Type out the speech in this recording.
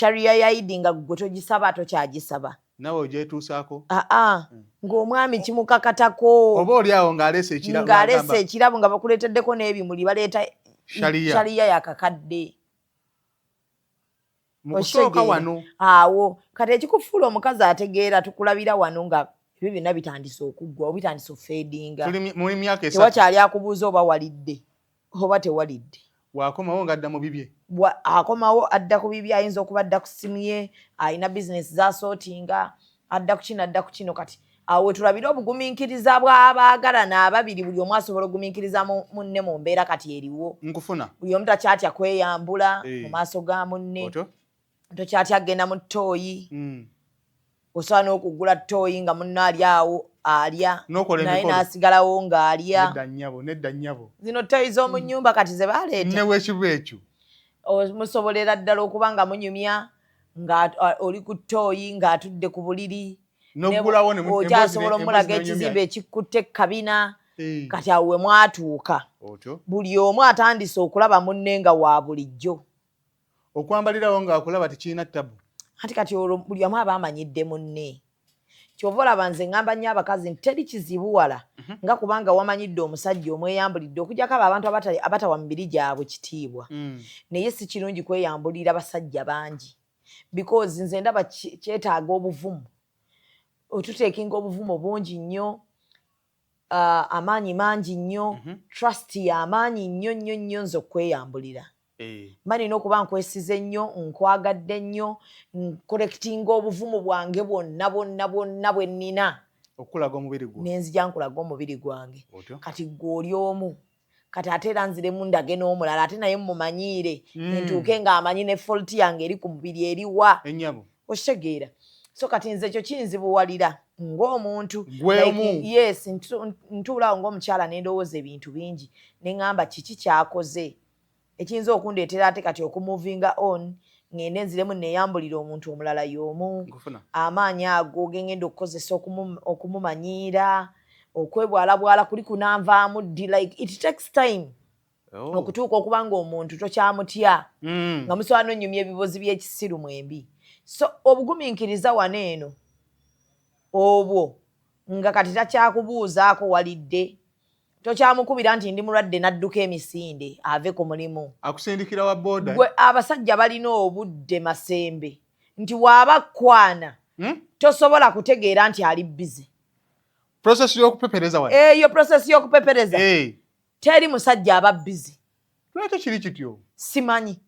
sharia ya Idi nga gwe togisaba tokyagisaba nawe ogyetuusaako ng'omwami kimukakatako oba oli awo ng'aleese ekirabo nga bakuleeteddeko n'ebimuli baleeta sharia yakakadde mukusooka wano awo kati ekikufuula omukazi ategeera tukulabira wano nga ebyo byonna bitandise okuggwa oba bitandise ofeedinga tewakyali akubuuza oba walidde oba tewalidde waakomawo ng'adda mu bibye akomawo adda ku bibye ayinza okuba adda ku simu ye alina bizinesi zasootinga adda ku kino kati awo wetulabira obugumiikiriza bw'abaagalana ababiri buli omu asobola ogumiikiriza munne mu mbeera kati eriwo nkufuna buli omu takyatya kweyambula mu maaso ga munne tokyatya kgenda mu ttooyi osobola n'okugula ttooyi nga munno ali awo alya naye n'asigalawo ng'alya nedda nnyabo zino ttooyi z'omu nnyumba kati ze baleeta neweekibu ekyo musobolera ddala okuba nga munyumya nga oli ku ttooyi ng'atudde ku buliri okyasobola omulaga ekizimbe ekikutte kabina kati awo we mwatuuka buli omu atandise okulaba munne nga wa bulijjo okwambalirawo ng'akulaba tekirina ttabu anti kati olwo buli omu aba amanyidde munne kyova olaba nze ŋŋamba nnyo abakazi nti teri kizibuwala nga kubanga wamanyidde omusajja omweyambulidde okugyako abo abantu abatawa mibiri gyabwe kitiibwa naye si kirungi kweyambulira basajja bangi because nze ndaba kyetaaga obuvumu otuteekinga obuvumu bungi nnyo amaanyi mangi nnyo trust y'amaanyi nnyo nze okweyambulira mba nina okuba nkwesize nnyo nkwagadde nnyo nkolekitinga obuvumu bwange bwonna bwe nnina okulaga omubiri gwo nenzija nkulaga omubiri gwange kati gwe oli omu kati ate era nziremu ndage n'omulala ate naye mmumanyiire ntuuke ng'amanyi ne fault yange eri ku mubiri eriwa ennyabo okitegeera so kati nze ekyo kinzibuwalira ng'omuntu yes ntuulawo ng'omukyala n'endowooza ebintu bingi ne ŋŋamba kiki kyakoze ekiyinza okundeetera ate kati okumuvinga on ngende nziremu neeyambulira omuntu omulala y'omu amaanyi ago gengenda okukozesa okumumanyiira okwebwalabwala kuli kunanvaamu ddi like it takes time okutuuka okuba nga omuntu tokyamutya nga musobola nonyumya ebibozi by'ekisiru mwembi so obugumiikiriza wano eno obwo nga kati takyakubuuzaako walidde tokyamukubira nti ndi mulwadde n'adduka emisinde ave ku mulimu akusindikira wa booda gwe abasajja balina obudde masembe nti waaba kwana tosobola kutegeera nti ali bize process y'okupepereza wano eyo process y'okupepereza teri musajja aba bize lwaki kiri kityo simanyi